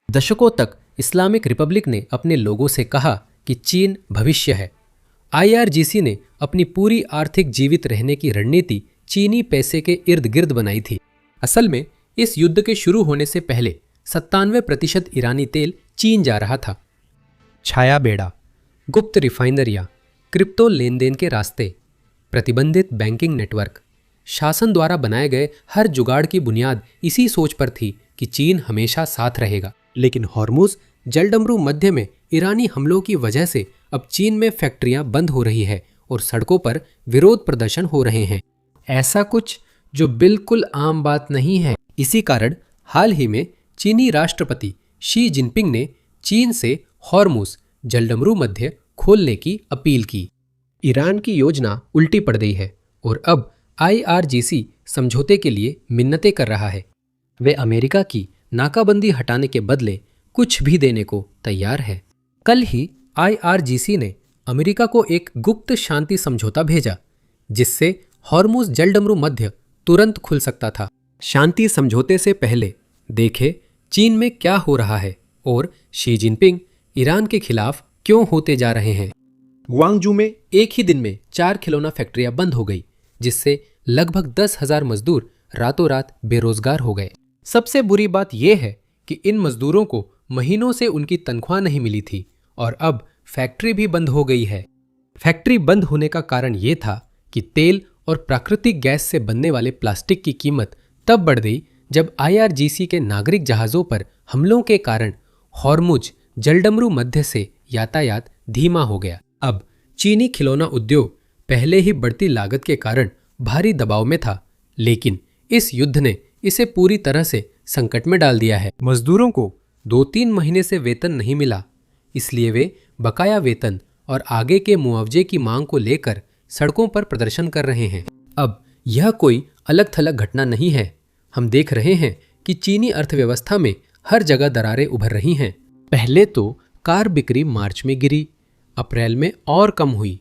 दशकों तक Islamic Republic ने अपने लोगों से कहा कि चीन भविष्य है। IRGC ने अपनी पूरी आर्थिक जीवित रहने की रणनीति चीनी पैसे के इर्द गिर्द बनाई थी। असल में इस युद्ध के शुरू होने से पहले 97% ईरानी तेल चीन जा रहा था। छाया बेड़ा, गुप्त रिफाइनरियां, क्रिप्टो लेन देन के रास्ते, प्रतिबंधित बैंकिंग नेटवर्क, शासन द्वारा बनाए गए हर जुगाड़ की बुनियाद इसी सोच पर थी कि चीन हमेशा साथ रहेगा। लेकिन हॉर्मुज जलडमरू मध्य में ईरानी हमलों की वजह से अब चीन में फैक्ट्रियां बंद हो रही है और सड़कों पर विरोध प्रदर्शन हो रहे हैं। ऐसा कुछ जो बिल्कुल आम बात नहीं है। इसी कारण हाल ही में चीनी राष्ट्रपति शी जिनपिंग ने चीन से हॉर्मुज जलडमरू मध्य खोलने की अपील की। ईरान की योजना उल्टी पड़ गई है और अब IRGC समझौते के लिए मिन्नतें कर रहा है। वे अमेरिका की नाकाबंदी हटाने के बदले कुछ भी देने को तैयार है। कल ही IRGC ने अमेरिका को एक गुप्त शांति समझौता भेजा जिससे हॉर्मुज जलडमरू मध्य तुरंत खुल सकता था। शांति समझौते से पहले देखे चीन में क्या हो रहा है और शी जिनपिंग ईरान के खिलाफ क्यों होते जा रहे हैं। ग्वांगजू में एक ही दिन में 4 खिलौना फैक्ट्रियां बंद हो गई जिससे लगभग 10,000 मजदूर रातों रात बेरोजगार हो गए। सबसे बुरी बात यह है कि इन मजदूरों को महीनों से उनकी तनख्वाह नहीं मिली थी और अब फैक्ट्री भी बंद हो गई है। फैक्ट्री बंद होने का कारण यह था कि तेल और प्राकृतिक गैस से बनने वाले प्लास्टिक की कीमत तब बढ़ गई जब IRGC के नागरिक जहाज़ों पर हमलों के कारण हॉर्मुज जलडमरू मध्य से यातायात धीमा हो गया। अब चीनी खिलौना उद्योग पहले ही बढ़ती लागत के कारण भारी दबाव में था, लेकिन इस युद्ध ने इसे पूरी तरह से संकट में डाल दिया है। मजदूरों को 2-3 महीने से वेतन नहीं मिला, इसलिए वे बकाया वेतन और आगे के मुआवजे की मांग को लेकर सड़कों पर प्रदर्शन कर रहे हैं। अब यह कोई अलग थलग घटना नहीं है। हम देख रहे हैं कि चीनी अर्थव्यवस्था में हर जगह दरारें उभर रही हैं। पहले तो कार बिक्री मार्च में गिरी, अप्रैल में और कम हुई,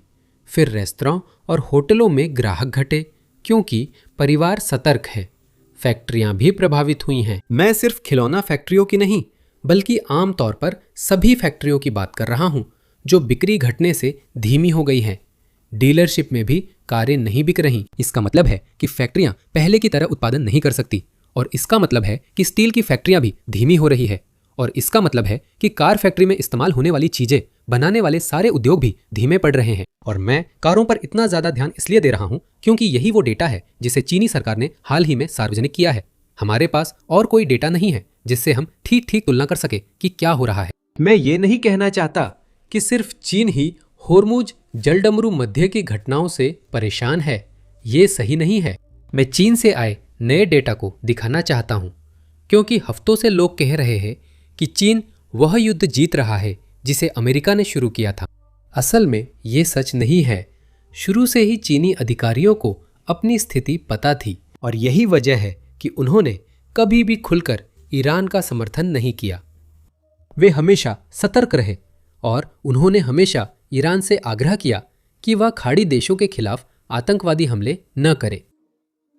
फिर रेस्तरां और होटलों में ग्राहक घटे क्योंकि परिवार सतर्क है। फैक्ट्रियां भी प्रभावित हुई हैं। मैं सिर्फ खिलौना फैक्ट्रियों की नहीं बल्कि आम तौर पर सभी फैक्ट्रियों की बात कर रहा हूं जो बिक्री घटने से धीमी हो गई है। डीलरशिप में भी कारें नहीं बिक रहीं। इसका मतलब है कि फैक्ट्रियां पहले की तरह उत्पादन नहीं कर सकती और इसका मतलब है कि स्टील की फैक्ट्रियां भी धीमी हो रही है और इसका मतलब है कि कार फैक्ट्री में इस्तेमाल होने वाली चीजें बनाने वाले सारे उद्योग भी धीमे पड़ रहे हैं। और मैं कारों पर इतना ज्यादा ध्यान इसलिए दे रहा हूं क्योंकि यही वो डेटा है जिसे चीनी सरकार ने हाल ही में सार्वजनिक किया है। हमारे पास और कोई डेटा नहीं है जिससे हम ठीक ठीक तुलना कर सके कि क्या हो रहा है। मैं ये नहीं कहना चाहता कि सिर्फ चीन ही हॉर्मुज जलडमरू मध्य की घटनाओं से परेशान है। ये सही नहीं है। मैं चीन से आए नए डेटा को दिखाना चाहता हूं क्योंकि हफ्तों से लोग कह रहे हैं कि चीन वह युद्ध जीत रहा है जिसे अमेरिका ने शुरू किया था। असल में ये सच नहीं है। शुरू से ही चीनी अधिकारियों को अपनी स्थिति पता थी और यही वजह है कि उन्होंने कभी भी खुलकर ईरान का समर्थन नहीं किया। वे हमेशा सतर्क रहे और उन्होंने हमेशा ईरान से आग्रह किया कि वह खाड़ी देशों के खिलाफ आतंकवादी हमले न करे।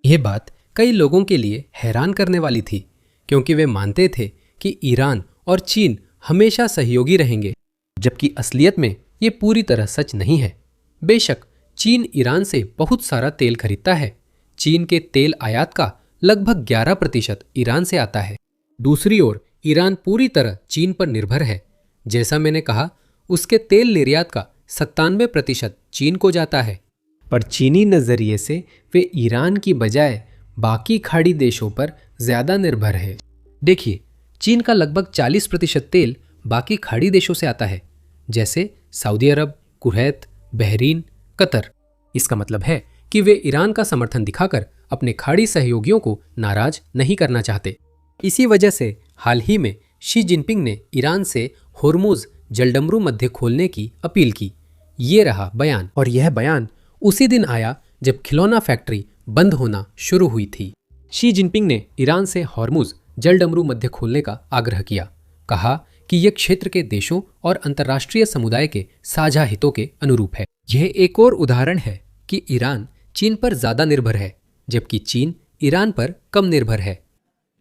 यह बात कई लोगों के लिए हैरान करने वाली थी क्योंकि वे मानते थे कि ईरान और चीन हमेशा सहयोगी रहेंगे, जबकि असलियत में ये पूरी तरह सच नहीं है। बेशक चीन ईरान से बहुत सारा तेल खरीदता है। चीन के तेल आयात का लगभग 11% ईरान से आता है। दूसरी ओर ईरान पूरी तरह चीन पर निर्भर है। जैसा मैंने कहा, उसके तेल निर्यात का 97% चीन को जाता है, पर चीनी नजरिए से वे ईरान की बजाय बाकी खाड़ी देशों पर ज्यादा निर्भर है। देखिए, चीन का लगभग 40% तेल बाकी खाड़ी देशों से आता है, जैसे सऊदी अरब, कुवैत, बहरीन, कतर। इसका मतलब है कि वे ईरान का समर्थन दिखाकर अपने खाड़ी सहयोगियों को नाराज नहीं करना चाहते। इसी वजह से हाल ही में शी जिनपिंग ने ईरान से हॉर्मुज जलडमरू मध्य खोलने की अपील की। ये रहा बयान, और यह बयान उसी दिन आया जब खिलौना फैक्ट्री बंद होना शुरू हुई थी। शी जिनपिंग ने ईरान से हॉर्मुज जलडमरू मध्य खोलने का आग्रह किया। कहा कि यह क्षेत्र के देशों और अंतर्राष्ट्रीय समुदाय के साझा हितों के अनुरूप है। यह एक और उदाहरण है कि ईरान चीन पर ज्यादा निर्भर है, जबकि चीन ईरान पर कम निर्भर है।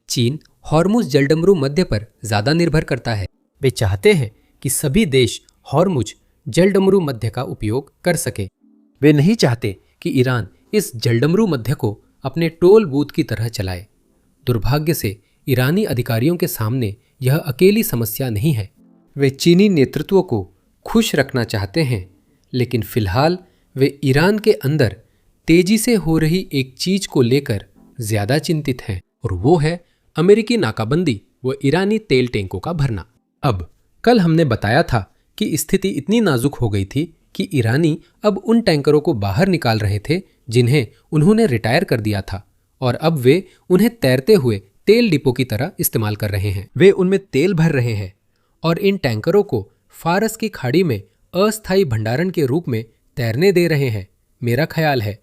चीन हॉर्मुज जलडमरू मध्य पर ज्यादा निर्भर करता है। वे चाहते हैं कि सभी देश हॉर्मुज जलडमरू मध्य का उपयोग कर सके। वे नहीं चाहते कि ईरान इस जलडमरू मध्य को अपने टोल बूथ की तरह चलाए। दुर्भाग्य से ईरानी अधिकारियों के सामने यह अकेली समस्या नहीं है। वे चीनी नेतृत्व को खुश रखना चाहते हैं, लेकिन फिलहाल वे ईरान के अंदर तेजी से हो रही एक चीज को लेकर ज्यादा चिंतित हैं, और वो है अमेरिकी नाकाबंदी व ईरानी तेल टैंकों का भरना। अब कल हमने बताया था कि स्थिति इतनी नाजुक हो गई थी कि ईरानी अब उन टैंकरों को बाहर निकाल रहे थे जिन्हें उन्होंने रिटायर कर दिया था, और अब वे उन्हें तैरते हुए तेल डिपो की तरह इस्तेमाल कर रहे हैं। वे उनमें तेल भर रहे हैं और इन टैंकरों को फारस की खाड़ी में अस्थायी भंडारण के रूप में तैरने दे रहे हैं। मेरा ख्याल है,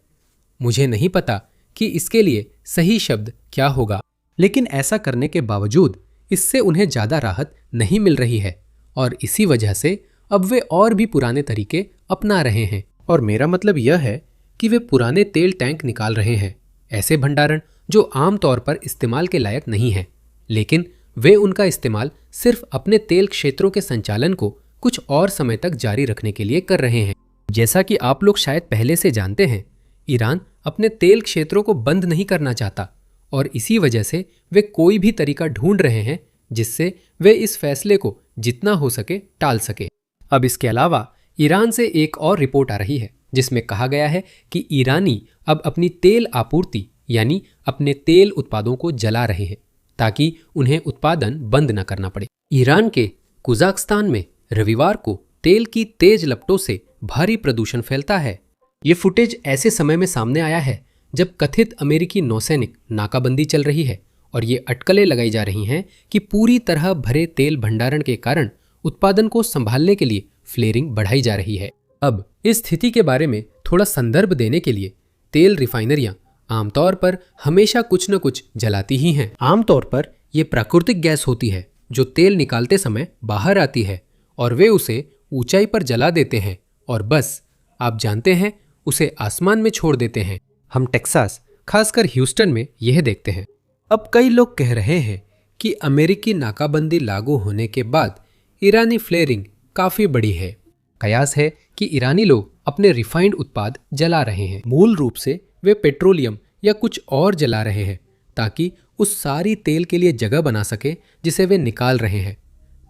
मुझे नहीं पता कि इसके लिए सही शब्द क्या होगा, लेकिन ऐसा करने के बावजूद इससे उन्हें ज़्यादा राहत नहीं मिल रही है, और इसी वजह से अब वे और भी पुराने तरीके अपना रहे हैं। और मेरा मतलब यह है कि वे पुराने तेल टैंक निकाल रहे हैं, ऐसे भंडारण जो आम तौर पर इस्तेमाल के लायक नहीं है, लेकिन वे उनका इस्तेमाल सिर्फ अपने तेल क्षेत्रों के संचालन को कुछ और समय तक जारी रखने के लिए कर रहे हैं। जैसा कि आप लोग शायद पहले से जानते हैं, ईरान अपने तेल क्षेत्रों को बंद नहीं करना चाहता, और इसी वजह से वे कोई भी तरीका ढूंढ रहे हैं जिससे वे इस फैसले को जितना हो सके टाल सके। अब इसके अलावा ईरान से एक और रिपोर्ट आ रही है जिसमें कहा गया है कि ईरानी अब अपनी तेल आपूर्ति यानी अपने तेल उत्पादों को जला रहे हैं ताकि उन्हें उत्पादन बंद न करना पड़े। ईरान के कुजाकिस्तान में रविवार को तेल की तेज लपटों से भारी प्रदूषण फैलता है। ये फुटेज ऐसे समय में सामने आया है जब कथित अमेरिकी नौसैनिक नाकाबंदी चल रही है और ये अटकलें लगाई जा रही हैं कि पूरी तरह भरे तेल भंडारण के कारण उत्पादन को संभालने के लिए फ्लेयरिंग बढ़ाई जा रही है। अब इस स्थिति के बारे में थोड़ा संदर्भ देने के लिए, तेल रिफाइनरियां आमतौर पर हमेशा कुछ न कुछ जलाती ही हैं। आमतौर पर यह प्राकृतिक गैस होती है जो तेल निकालते समय बाहर आती है और वे उसे ऊंचाई पर जला देते हैं और बस आप जानते हैं उसे आसमान में छोड़ देते हैं। हम टेक्सास, खासकर ह्यूस्टन में यह देखते हैं। अब कई लोग कह रहे हैं कि अमेरिकी नाकाबंदी लागू होने के बाद ईरानी फ्लेयरिंग काफी बढ़ी है। कयास है कि ईरानी लोग अपने रिफाइंड उत्पाद जला रहे हैं। मूल रूप से वे पेट्रोलियम या कुछ और जला रहे हैं ताकि उस सारी तेल के लिए जगह बना सके जिसे वे निकाल रहे हैं,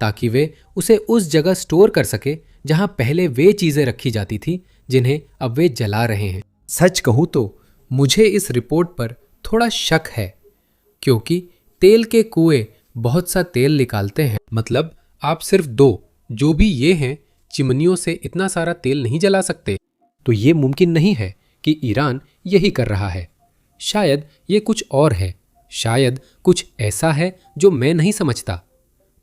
ताकि वे उसे उस जगह स्टोर कर सके जहां पहले वे चीजें रखी जाती थी जिन्हें अब वे जला रहे हैं। सच कहूं तो मुझे इस रिपोर्ट पर थोड़ा शक है, क्योंकि तेल के कुएं बहुत सा तेल निकालते हैं। मतलब आप सिर्फ दो, जो भी ये हैं, चिमनियों से इतना सारा तेल नहीं जला सकते। तो ये मुमकिन नहीं है कि ईरान यही कर रहा है। शायद ये कुछ और है, शायद कुछ ऐसा है जो मैं नहीं समझता।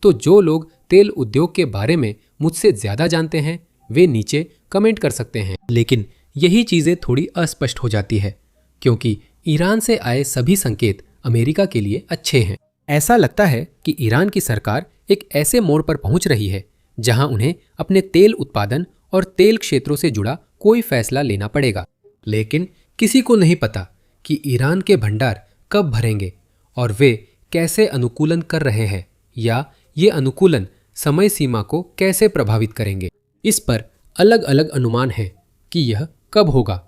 तो जो लोग तेल उद्योग के बारे में मुझसे ज्यादा जानते हैं वे नीचे कमेंट कर सकते हैं। लेकिन यही चीजें थोड़ी अस्पष्ट हो जाती है क्योंकि ईरान से आए सभी संकेत अमेरिका के लिए अच्छे हैं। ऐसा लगता है कि ईरान की सरकार एक ऐसे मोड़ पर पहुंच रही है जहां उन्हें अपने तेल उत्पादन और तेल क्षेत्रों से जुड़ा कोई फैसला लेना पड़ेगा। लेकिन किसी को नहीं पता कि ईरान के भंडार कब भरेंगे और वे कैसे अनुकूलन कर रहे हैं या ये अनुकूलन समय सीमा को कैसे प्रभावित करेंगे। इस पर अलग अलग अनुमान हैं कि यह कब होगा।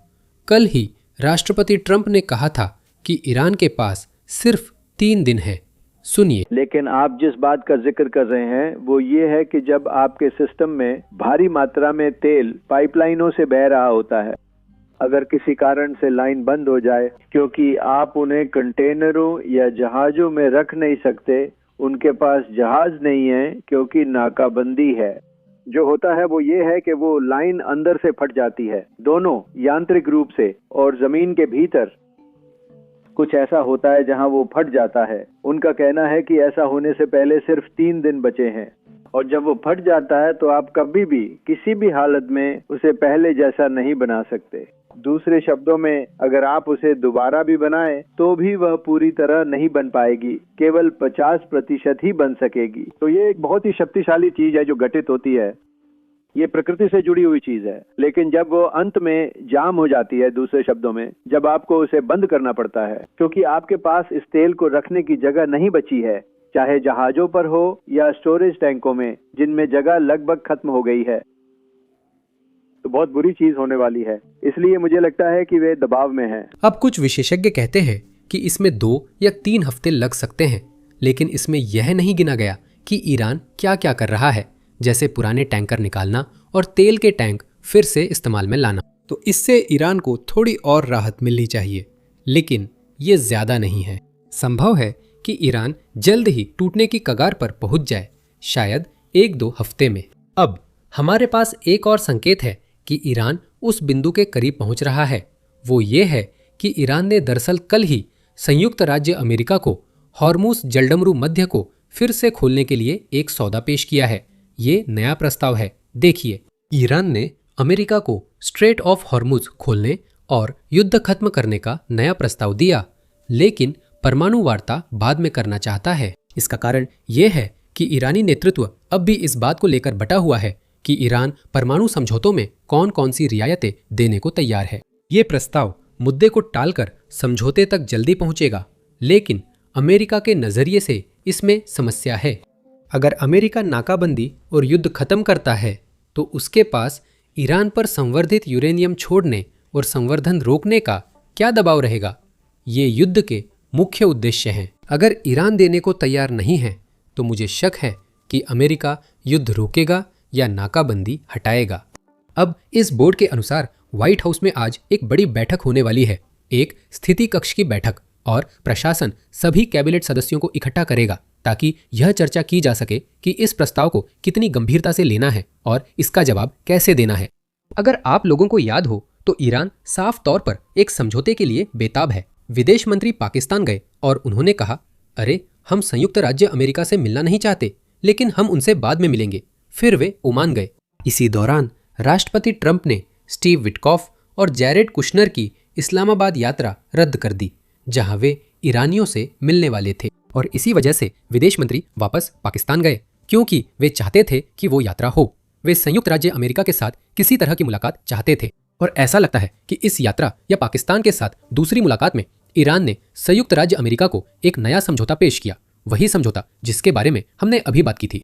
कल ही राष्ट्रपति ट्रंप ने कहा था कि ईरान के पास सिर्फ 3 दिन है। सुनिए। लेकिन आप जिस बात का जिक्र कर रहे हैं वो ये है कि जब आपके सिस्टम में भारी मात्रा में तेल पाइपलाइनों से बह रहा होता है, अगर किसी कारण से लाइन बंद हो जाए क्योंकि आप उन्हें कंटेनरों या जहाजों में रख नहीं सकते, उनके पास जहाज नहीं है क्योंकि नाकाबंदी है, जो होता है वो ये है कि वो लाइन अंदर से फट जाती है, दोनों यांत्रिक रूप से, और जमीन के भीतर कुछ ऐसा होता है जहां वो फट जाता है। उनका कहना है कि ऐसा होने से पहले सिर्फ 3 दिन बचे हैं, और जब वो फट जाता है तो आप कभी भी किसी भी हालत में उसे पहले जैसा नहीं बना सकते। दूसरे शब्दों में, अगर आप उसे दोबारा भी बनाएं तो भी वह पूरी तरह नहीं बन पाएगी, केवल 50% ही बन सकेगी। तो ये एक बहुत ही शक्तिशाली चीज है जो घटित होती है ये प्रकृति से जुड़ी हुई चीज है, लेकिन जब वो अंत में जाम हो जाती है, दूसरे शब्दों में जब आपको उसे बंद करना पड़ता है क्योंकि आपके पास इस तेल को रखने की जगह नहीं बची है, चाहे जहाजों पर हो या स्टोरेज टैंकों में जिनमें जगह लगभग खत्म हो गई है, तो बहुत बुरी चीज होने वाली है। इसलिए मुझे लगता है कि वे दबाव में हैं। अब कुछ विशेषज्ञ कहते हैं कि इसमें 2 या 3 हफ्ते लग सकते हैं, लेकिन इसमें यह नहीं गिना गया कि ईरान क्या क्या कर रहा है, जैसे पुराने टैंकर निकालना और तेल के टैंक फिर से इस्तेमाल में लाना। तो इससे ईरान को थोड़ी और राहत मिलनी चाहिए, लेकिन ये ज्यादा नहीं है। संभव है कि ईरान जल्द ही टूटने की कगार पर पहुंच जाए, शायद 1-2 हफ्ते में। अब हमारे पास एक और संकेत है कि ईरान उस बिंदु के करीब पहुंच रहा है। वो ये है कि ईरान ने दरअसल कल ही संयुक्त राज्य अमेरिका को हॉर्मुज जलडमरू मध्य को फिर से खोलने के लिए एक सौदा पेश किया है। ये नया प्रस्ताव है। देखिए, ईरान ने अमेरिका को स्ट्रेट ऑफ हॉर्मुज खोलने और युद्ध खत्म करने का नया प्रस्ताव दिया, लेकिन परमाणु वार्ता बाद में करना चाहता है। इसका कारण यह है कि ईरानी नेतृत्व अब भी इस बात को लेकर बटा हुआ है कि ईरान परमाणु समझौतों में कौन कौन सी रियायतें देने को तैयार है। ये प्रस्ताव मुद्दे को टालकर समझौते तक जल्दी पहुंचेगा, लेकिन अमेरिका के नजरिए से इसमें समस्या है। अगर अमेरिका नाकाबंदी और युद्ध खत्म करता है तो उसके पास ईरान पर संवर्धित यूरेनियम छोड़ने और संवर्धन रोकने का क्या दबाव रहेगा? ये युद्ध के मुख्य उद्देश्य हैं। अगर ईरान देने को तैयार नहीं है तो मुझे शक है कि अमेरिका युद्ध रोकेगा या नाकाबंदी हटाएगा। अब इस बोर्ड के अनुसार व्हाइट हाउस में आज एक बड़ी बैठक होने वाली है, एक स्थिति कक्ष की बैठक, और प्रशासन सभी कैबिनेट सदस्यों को इकट्ठा करेगा ताकि यह चर्चा की जा सके कि इस प्रस्ताव को कितनी गंभीरता से लेना है और इसका जवाब कैसे देना है। अगर आप लोगों को याद हो तो ईरान साफ तौर पर एक समझौते के लिए बेताब है। विदेश मंत्री पाकिस्तान गए और उन्होंने कहा, अरे हम संयुक्त राज्य अमेरिका से मिलना नहीं चाहते, लेकिन हम उनसे बाद में मिलेंगे। फिर वे ओमान गए। इसी दौरान राष्ट्रपति ट्रंप ने स्टीव विटकॉफ और जैरेड कुशनर की इस्लामाबाद यात्रा रद्द कर दी, जहां वे ईरानियों से मिलने वाले थे, और इसी वजह से विदेश मंत्री वापस पाकिस्तान गए, क्योंकि वे चाहते थे कि वो यात्रा हो। वे संयुक्त राज्य अमेरिका के साथ किसी तरह की मुलाकात चाहते थे, और ऐसा लगता है कि इस यात्रा या पाकिस्तान के साथ दूसरी मुलाकात में ईरान ने संयुक्त राज्य अमेरिका को एक नया समझौता पेश किया, वही समझौता जिसके बारे में हमने अभी बात की थी।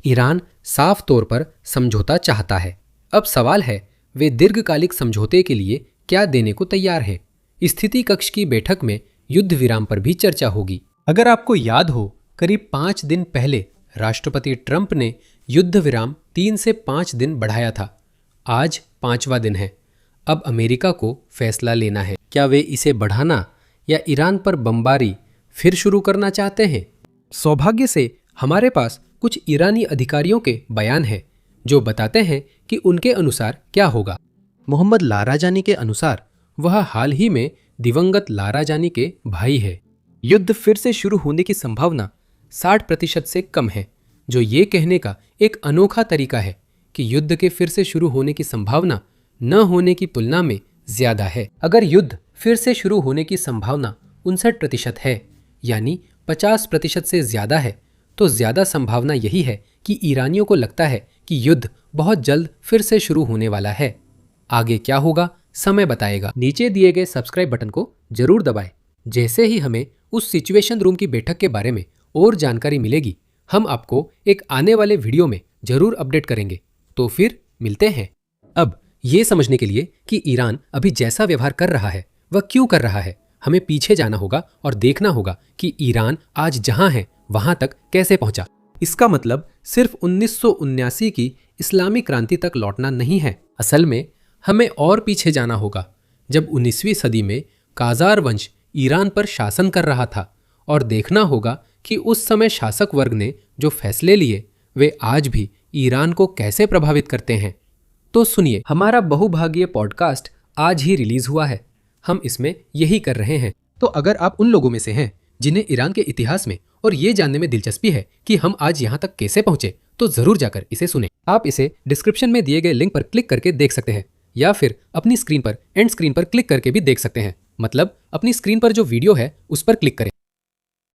ईरान साफ तौर पर समझौता चाहता है। अब सवाल है, वे दीर्घकालिक समझौते के लिए क्या देने को तैयार है? स्थिति कक्ष की बैठक में युद्ध विराम पर भी चर्चा होगी। अगर आपको याद हो, करीब 5 दिन पहले राष्ट्रपति ट्रंप ने युद्ध विराम 3 से 5 दिन बढ़ाया था। आज 5वां दिन है। अब अमेरिका को फैसला लेना है, क्या वे इसे बढ़ाना या ईरान पर बमबारी फिर शुरू करना चाहते हैं। सौभाग्य से हमारे पास कुछ ईरानी अधिकारियों के बयान हैं जो बताते हैं कि उनके अनुसार क्या होगा। मोहम्मद लाराजानी के अनुसार वह हाल ही में दिवंगत लाराजानी के भाई है। युद्ध फिर से शुरू होने की संभावना 60% से कम है, जो ये कहने का एक अनोखा तरीका है कि युद्ध के फिर से शुरू होने की संभावना न होने की तुलना में ज्यादा है। अगर युद्ध फिर से शुरू होने की संभावना 59% है, यानी 50% से ज्यादा है, तो ज्यादा संभावना यही है कि ईरानियों को लगता है कि युद्ध बहुत जल्द फिर से शुरू होने वाला है। आगे क्या होगा समय बताएगा। नीचे दिए गए सब्सक्राइब बटन को जरूर दबाएं। जैसे ही हमें उस सिचुएशन रूम की बैठक के बारे में और जानकारी मिलेगी, हम आपको एक आने वाले वीडियो में जरूर अपडेट करेंगे। तो फिर मिलते हैं। अब ये समझने के लिए कि ईरान अभी जैसा व्यवहार कर रहा है वह क्यों कर रहा है, हमें पीछे जाना होगा और देखना होगा कि ईरान आज जहां है वहां तक कैसे पहुंचा। इसका मतलब सिर्फ 1979 की इस्लामी क्रांति तक लौटना नहीं है। असल में हमें और पीछे जाना होगा, जब 19वीं सदी में काजार वंश ईरान पर शासन कर रहा था, और देखना होगा कि उस समय शासक वर्ग ने जो फैसले लिए वे आज भी ईरान को कैसे प्रभावित करते हैं। तो सुनिए, हमारा बहुभागीय पॉडकास्ट आज ही रिलीज हुआ है। हम इसमें यही कर रहे हैं। तो अगर आप उन लोगों में से हैं जिन्हें ईरान के इतिहास में और ये जानने में दिलचस्पी है कि हम आज यहाँ तक कैसे पहुंचे, तो जरूर जाकर इसे सुनें। आप इसे डिस्क्रिप्शन में दिए गए लिंक पर क्लिक करके देख सकते हैं, या फिर अपनी स्क्रीन पर एंड स्क्रीन पर क्लिक करके भी देख सकते हैं। मतलब अपनी स्क्रीन पर जो वीडियो है उस पर क्लिक करें।